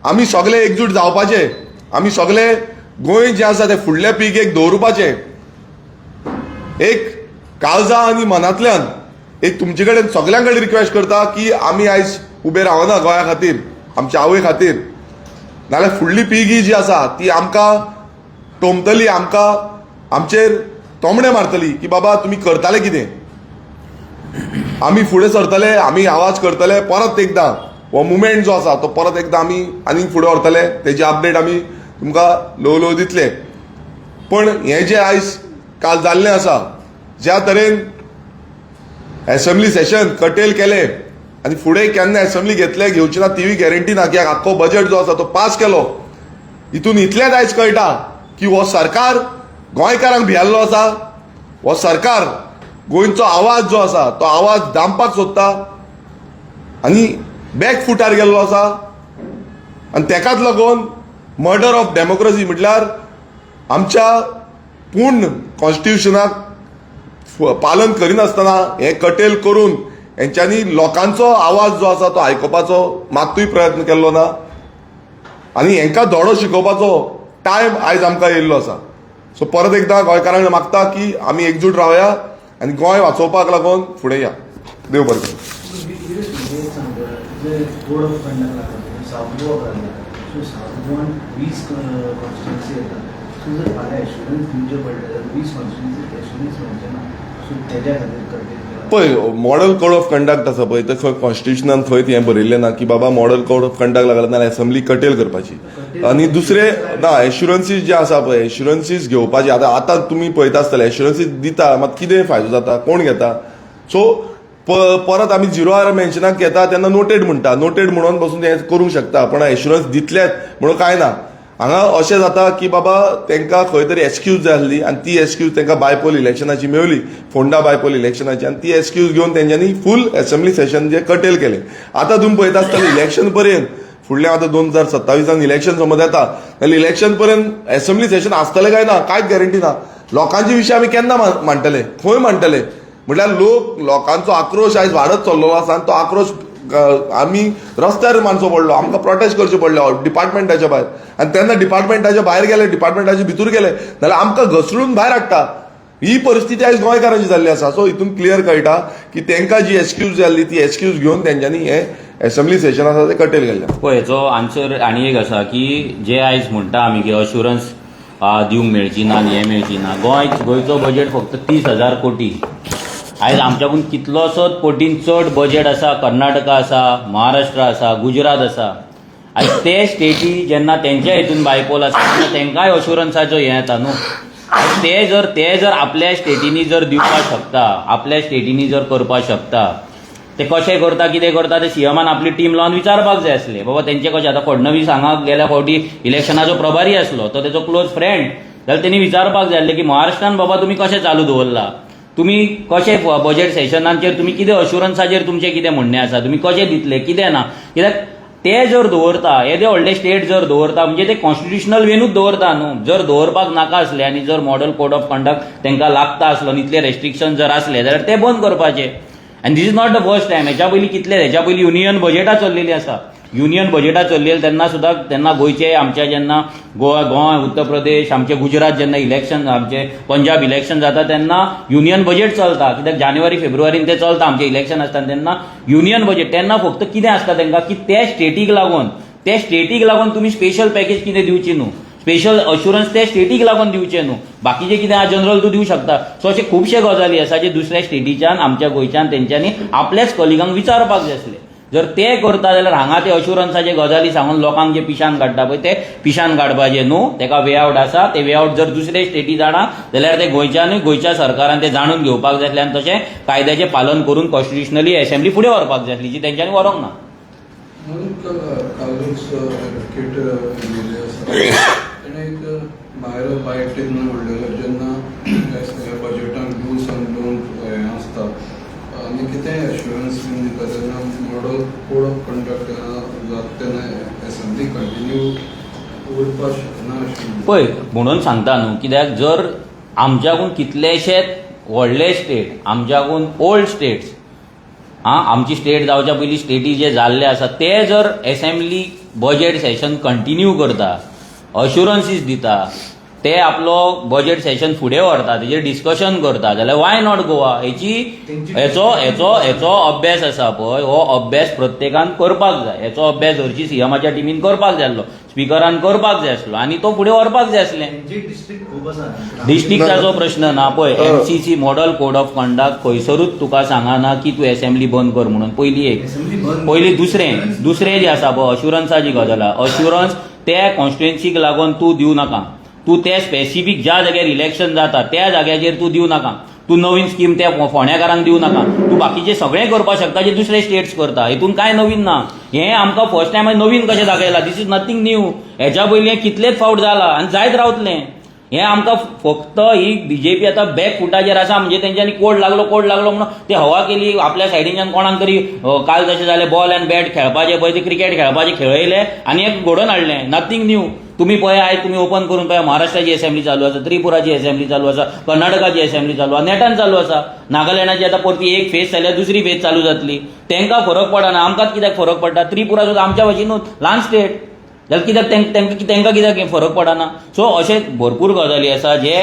आमी सगळे एकजूट जावपाचे, आमी सगळे गोंय जें आसा तें फुडल्या पिळगेक दवरपाचें. एक काळजा आनी मनांतल्यान एक तुमचे कडेन सगळ्यां कडेन रिक्वेस्ट करता की आमी आयज उबे रावना गोंया खातीर, आमच्या आवय खातीर, नाल्यार फुडली पिळगी जी आसा ती आमकां टोमतली, आमकां आमचेर तोमणे मारतली की बाबा तुमी करताले कितें. आमी फुडें सरतले, आमी आवाज करतले, परत एकदां हो मुवमेंट जो आसा तो परत एकदां आमी आनीक फुडें व्हरतले, तेजी अपडेट आमी तुमकां ल्हव ल्हव दितले. पण हें जें आयज काल जाल्लें आसा, ज्या तरेन एसेंब्ली सेशन कटेल केलें आनी फुडें केन्ना एसेंब्ली घेवची ना तीवय गॅरंटी ना, कित्याक आख्खो बजेट जो आसा तो पास केलो. हितून इतलेंच आयज कळटा की हो सरकार गोंयकारांक भियल्लो आसा, हो सरकार गोंयचो आवाज जो आसा तो आवाज दामपाक सोदता आनी बॅक फुटार गेल्लो आसा. आनी तेकाच लागून मर्डर ऑफ डेमोक्रेसी म्हटल्यार आमच्या पूर्ण कॉन्स्टिट्युशनाक पालन करिनासतना हें कटेल करून हेंच्यांनी लोकांचो आवाज जो आसा तो आयकुपाचो मात्तूय प्रयत्न केल्लो ना. आनी हेंकां धडो शिकोवपाचो टायम आयज आमकां येयल्लो आसा. सो परत एकदां गोंयकारांक मागता की आमी एकजूट रावया आनी गोंय वाचोवपाक लागून फुडें या. देव बरें करूं. Code of conduct south Goa so south गोवान 20 कॉन्स्टिट्युन्सी येता. सो जर फाल्यां एश्युरन्स दिवचे पडले जाल्यार 20 कॉन्स्टिट्युन्सी एश्युरन्स मेळचे ना. सो तेज्या खातीर करते पळय, मॉडल कोड ऑफ कंडक्ट आसा पळय ते खंय कॉन्स्टिट्युशनान खंय हें बरयल्लें ना की बाबा मॉडल कोड ऑफ कंडक्ट लागला नाल्यार एसेंब्ली कटेल करपाची. आनी दुसरें ना, एश्युरन्सीस जे आसा पळय, एश्युरन्सीस घेवपाची आतां तुमी पळयता आसतले एश्युरन्सीस दिता मात कितें फायदो जाता, कोण घेता. सो परत आमी 0 आवर मेन्शनाक घेता तेन्ना नोटेड म्हणटा, नोटेड म्हणून बसून हें करूंक शकता, पण एश्युरन्स दितलेत म्हणून कांय ना. हांगा अशें जाता की बाबा तांकां खंय तरी एक्सक्यूज जाय आसली आनी ती एक्सक्यूज तांकां बायपोल इलेक्शनाची मेळ्ळी, फोंडा बायपोल इलेक्शनाची, आनी ती एक्सक्यूज घेवन तेंच्यांनी फूल एसेंब्ली सेशन जे कटेल केलें. आतां तुमी पळयता आसतलें इलेक्शन पर्यंत, फुडल्या आतां 2027 इलेक्शन समज येता जाल्यार इलेक्शन पर्यंत एसेंब्ली सेशन आसतलें काय ना कांयच गॅरंटी ना. लोकांचे विशय आमी केन्ना मांडटले, खंय मांडटले म्हटल्यार लोकांचो आक्रोश आयज वाडत चल्लो आसा आनी तो आक्रोश आमी रस्त्यार मारचो पडलो, आमकां प्रोटेस्ट करचें पडलें डिपार्टमेंटाच्या भायर. आनी तेन्ना डिपार्टमेंटाच्या भायर गेले, डिपार्टमेंटाच्या भितूर गेले जाल्यार आमकां घसरून भायर हाडटा. ही परिस्थिती आयज गोंयकारांची जाल्ली आसा. सो हितून क्लियर कळटा की तांकां जी एक्सक्यूज जाल्ली ती एक्सक्यूज घेवन तेंच्यांनी हें एसेंब्ली सेशन आसा तें कटेल केल्लें. पळय, हेचो आन्सर आनी एक आसा की जे आयज म्हणटा आमी की अश्युरन्स दिवंक मेळची ना आनी हें मेळची ना. गोंयचो बजेट फक्त 30,000 कोटी. आयज आमच्याकून कितलोसोच कोटीन चड बजेट आसा कर्नाटका आसा, महाराष्ट्र आसा, गुजरात आसा. आयज ते स्टेटी जेन्ना तेंच्या हितून बायपोल आसा तेन्ना तेंकांय अश्युरन्साचो हें येता न्हू. ते जर आपल्या स्टेटीनी जर दिवपाक शकता, आपल्या स्टेटीनी जर करपाक शकता, ते कशें करता, कितें करता ते सीएमान आपली टीम लावन विचारपाक जाय आसलें. बाबा तेंचे कशें आतां फडणवीस हांगा गेल्या फावटी इलेक्शनाचो प्रभारी आसलो, तो तेजो क्लोज फ्रेंड, जाल्यार तेणी विचारपाक जाय आसलें की महाराष्ट्रान बाबा तुमी कशें चालू दवरला, तुमी कशें बजेट सेशनाचेर तुमी कितें अश्युरन्साचेर तुमचें कितें म्हणणें आसा, तुमी कशें दितले, कितें ना. कित्याक ते जर दवरता, येदे व्हडले स्टेट जर दवरता म्हणजे ते कॉन्स्टिट्युशनल वेनूच दवरता न्हू. जर दवरपाक नाका आसले आनी जर मॉडल कोड ऑफ कंडक्ट तांकां लागता आसलो, इतले रेस्ट्रिक्शन जर आसले जाल्यार ते बंद करपाचे. आनी this is not the first time. हेच्या पयलीं कितले, हेच्या पयलीं युनियन बजेटां चल्लेली आसा. युनियन बजेटां चल्लेली तेन्ना सुद्दां तेन्ना गोंयचे आमच्या जेन्ना गोंय उत्तर प्रदेश आमचे गुजरात जेन्ना इलेक्शन आमचे पंजाब इलेक्शन जाता तेन्ना युनियन बजेट चलता कित्याक जानेवारी फेब्रुवारीन ते चलता आमचे इलेक्शन आसता तेन्ना युनियन बजेट तेन्ना फक्त कितें आसता तांकां की ते स्टेटीक लागून तुमी स्पेशल पॅकेज कितें दिवची न्हू स्पेशल अश्युरन्स ते स्टेटीक लागून दिवचे न्हू बाकीचे कितें जनरल तूं दिवं शकता सो अशे खुबशे गजाली आसा जे दुसऱ्या स्टेटीच्यान आमच्या गोंयच्यान तेंच्यांनी आपल्याच कलिगांक विचारपाक जाय आसले जर ते करता जाल्यार हांगा ते अश्युरन्साचे गजाली सांगून लोकांक जे पिशान काडटा पळय ते पिशान काडपाचे न्हू तेका वे आवट आसा ते वे आवट जर दुसरे स्टेटी जाणा जाल्यार ते गोंयच्यानूय गोंयच्या सरकारान ते जाणून घेवपाक जाय आसले आनी तशें कायद्याचें पालन करून कॉन्स्टिट्युशनली असेंब्ली फुडें व्हरपाक जाय आसली जी तेंच्यांनी व्हरोंक ना भायर बायटीन म्हणलें जेन्ना बजेटान डूज आनी डोंट आसता आनी कितें एश्युरन्स बीन दिता तेन्ना मॉडल कोड ऑफ कंडक्ट जाता तेन्ना एसेंब्ली कंटिन्यू उरपाक शकना पळय म्हणून सांगता न्हू कित्याक जर आमच्याकून कितलेशेच व्हडले स्टेट आमच्याकून ओल्ड स्टेट्स आमची स्टेट जावच्या पयलीं स्टेटी जे जाल्ले आसा ते जर एसेंब्ली बजेट सेशन कंटिन्यू करता अश्युरन्सीस दिता ते आपलो बजेट सेशन फुडें व्हरता तेजेर डिस्कशन करता जाल्यार वाय नॉट गोवा हेचो अभ्यास आसा पळय हो अभ्यास प्रत्येकान करपाक जाय हेचो अभ्यास हरची सीएमाच्या टिमीन करपाक जाय आसलो स्पिकरान करपाक जाय आसलो आनी तो फुडें व्हरपाक जाय आसलें डिस्ट्रिक्टाचो प्रश्न ना पळय MCC model code of conduct खंयसरूच तुका सांगना की तूं एसेंब्ली बंद कर म्हणून पयलीं दुसरें जें आसा पळय अश्युरन्साची गजाल अश्युरन्स ते कॉन्स्टिट्युएन्सीक लागून तूं दिवं नाका तूं ते स्पेसिफीक ज्या जाग्यार इलेक्शन जाता त्या जाग्याचेर तूं दिवं नाका तूं नवीन स्कीम त्या फोंड्याकारांक दिवं नाका तूं बाकीचे सगळें करपाक शकता जे दुसरे स्टेट्स करता हितून कांय नवीन ना हें आमकां फर्स्ट टायम नवीन कशें दाखयलां दीस इज नथींग न्यू हेच्या पयलीं कितलेच फावट जाला आनी जायत रावतलें हें आमकां फक्त ही बीजेपी आतां बॅक फुटाचेर आसा म्हणजे तेंच्यांनी कोड लागलो म्हणून ते हवा केली आपल्या सायडीच्यान कोणाक तरी काल जशें जालें बॉल एंड बॅट खेळपाचें पळय ते क्रिकेट खेळपाचें खेळयले आनी एक घडोवन हाडलें नथींग न्यू तुम्ही पळय आयज तुम्ही ओपन करून पळय महाराष्ट्राची असेंब्ली चालू आसा त्रिपुराची असेंब्ली चालू आसा कर्नाटकाची असेंब्ली चालू आसा नेटान चालू आसा नागालँडाची आतां परती एक फेज जाल्यार दुसरी फेज चालू जातली तांकां फरक पडना आमकांच कित्याक फरक पडटा त्रिपुरा सुद्दां आमच्या भशेनूच ल्हान स्टेट जाल्यार कित्याक तांकां कित्याक फरक पडना सो अशे भरपूर गजाली आसा जे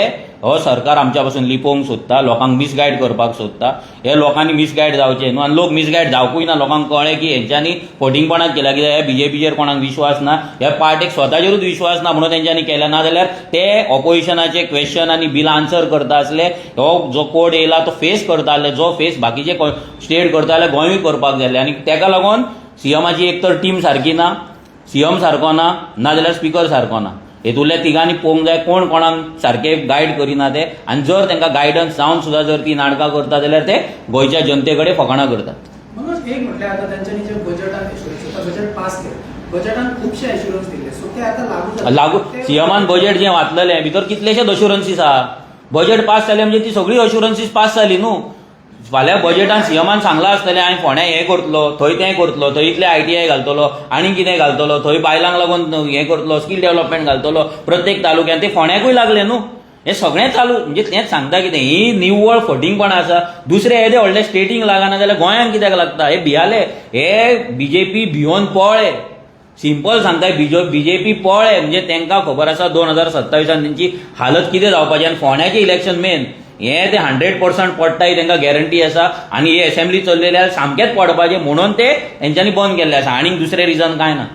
हो सरकार आमच्या पासून लिपोवंक सोदता लोकांक मिसगायड करपाक सोदता हे लोकांनी मिसगायड जावचे न्हू आनी लोक मिसगायड जावपूय ना लोकांक कळ्ळें की हेंच्यांनी फटींगपणाच केला कित्याक हे बीजेपीचेर कोणाक विश्वास ना ह्या पार्टीक स्वताचेरूच विश्वास ना म्हणून तेंच्यांनी केलें ना जाल्यार ते ऑपोजिशनाचे क्वेश्चन आनी बिल आन्सर करता आसले हो जो कोड येयला तो फेस करता आसले जो फेस बाकीचे स्टेट करता जाल्यार गोंयूय करपाक जाय आनी ताका लागून सीएमाची एक तर टीम सारकी ना सीएम सारको ना जाल्यार स्पीकर सारको ना हेतूंतल्या तिगांनी पळोवंक जाय कोण कोणाक सारके गायड करिना ते आनी जर तांकां गायडन्स जावन सुद्दां जर ती नाटकां करता जाल्यार ते गोंयच्या जनते कडेन फकाणां करतात म्हणून एक म्हटल्यार आतां तेंच्यांनी जे बजेट पास केलें बजेटान खुबशे एश्युरन्स दिले सो ते आतां लागू सीएमान बजेट जें वाचलेलें भितर कितलेशेच अश्युरन्सीस आहा बजेट पास जालें म्हणजे ती सगळी अश्युरन्सीस पास जाली न्हू फाल्यां बजेटान सीएमान सांगलां आसतलें हांवें फोंड्या हें करतलो थंय तें करतलो थंय इतले ITI घालतलो आनी कितें घालतलो थंय बायलांक लागून हें करतलो स्कील डेव्हलपमेंट घालतलो प्रत्येक तालुक्यान ते फोंड्याकूय लागले न्हू हे सगळें चालू म्हणजे तेंच सांगता कितें ही निव्वळ फटींगपणां आसा दुसरे येदे व्हडले स्टेटींक लागना जाल्यार गोंयांक कित्याक लागता हे भियाले हे बीजेपी भियोन पळ्ळे सिंपल सांगता बीजेपी पळ्ळे म्हणजे तांकां खबर आसा 2027 तेंची हालत कितें जावपाची आनी फोंड्याचें इलेक्शन मेन हे ते 100% पडटाय तांकां गॅरंटी आसा आनी ही असेंब्ली चल्लेली आसा सामकेंच पडपाचें म्हणून ते तेंच्यांनी बंद केल्ले आसा आनीक दुसरें रिजन कांय ना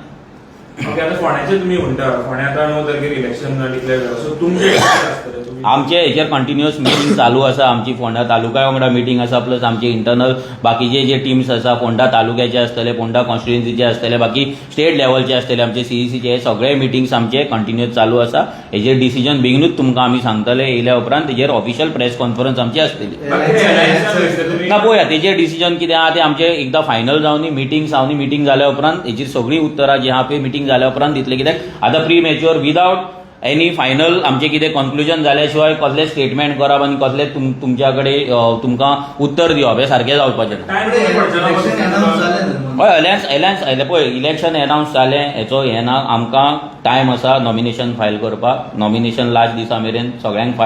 फोंड्याचें तुमी म्हणटा फोंड्या आतां 9 तारखेर इलेक्शन डिक्लेअर जालां सो तुमचें आमचे हेचेर कंटिन्युअस मिटींग चालू आसा आमची फोंडा तालुका वांगडा मिटींग आसा प्लस आमचे इंटरनल बाकीचे जे टिम्स आसा फोंडा तालुक्याचे आसतले फोंडा कॉन्स्टिट्युएन्सीचे आसतले बाकी स्टेट लेवलचे आसतले आमचे CECचे हे सगळे मिटींग्स आमचे कंटिन्युअस चालू आसा हेजेर डिसिजन बेगीनूच तुमकां आमी सांगतले येयल्या उपरांत तेजेर ऑफिशियल प्रेस कॉन्फरन्स आमची आसतली ना पळोवया तेजेर डिसिजन कितें आहा तें आमचे एकदां फायनल जावनी मिटींग जाल्या उपरांत हेची सगळीं उत्तरां जी आहा पळय मिटींग जाल्या उपरांत दितले कित्याक आतां pre mature without any final आमचें कितें कन्क्लुजन जाल्या शिवाय कसलें स्टेटमेंट करप आनी कसलें तुमच्या कडेन तुमकां उत्तर दिवप हें सारकें जावपाचें ना. टायम कमी पडचो ना इलेक्शन अनाउन्स जालें न्हू. हय अलायन्स पळय इलेक्शन अनावन्स जालें हेचो हें ना. आमकां टायम आसा नॉमिनेशन फायल करपाक. नॉमिनेशन लास्ट दिसा मेरेन सगळ्यांक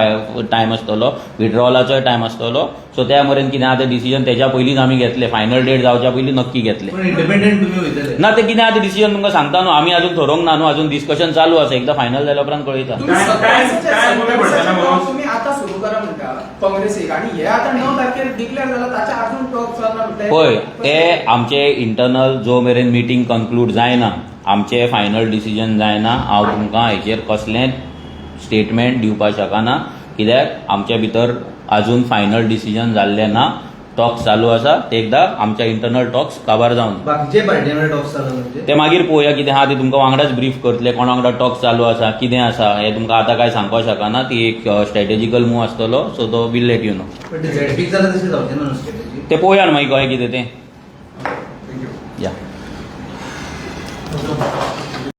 टायम आसतलो. विड्रॉवलाचोय टायम आसतलो. सो त्या मेरेन कितें आहा तें डिसिजन तेच्या पयलींच आमी घेतलें. फायनल डेट जावच्या पयलीं नक्की घेतलें. पण इंडिपेंडंट तुमी वयतले. ना तें कितें आहा तें डिसिजन तुमकां सांगता न्हू. आमी अजून थरोवंक ना न्हू. अजून डिस्कशन चालू आसा. एकदां फायनल जाल्या उपरांत कळयता. टायम कमी पडचो ना म्हणून. तुम्ही आता सुरू करा म्हणटा काँग्रेसीक आणि हे आता 9 तारखेर डिक्लेअर जाला ताच्या अजून टॉक चलना म्हणटा. पळय ते आमचे इंटरनल जो मेरेन मिटींग कन्क्लूड जायना आमचे फायनल डिसिजन जायना हांव तुमकां हेचेर कसलेंच स्टेटमेंट दिवपाक शकना. कित्याक आमच्या भितर अजून फायनल डिसिजन जाल्लें ना. टॉक्स चालू आसा. ते एकदां आमच्या इंटरनल टॉक्स काबार जावन बाकीचे पार्टीमध्ये टॉक्स चालू म्हणजे ते मागीर पळोवया कितें आहा ते तुमकां वांगडाच ब्रीफ करतले. कोणा वांगडा टॉक्स चालू आसा कितें आसा हें तुमकां आतां कांय सांगपाक शकना. ती एक स्ट्रॅटेजिकल मूव आसतलो. सो तो विल लेट यू नो. पण ते झेडपीक जाल्यार तशें जावचें ना स्ट्रॅटेजी. ते पळोवया मागीर कशें कितें तें थँक्यू. या.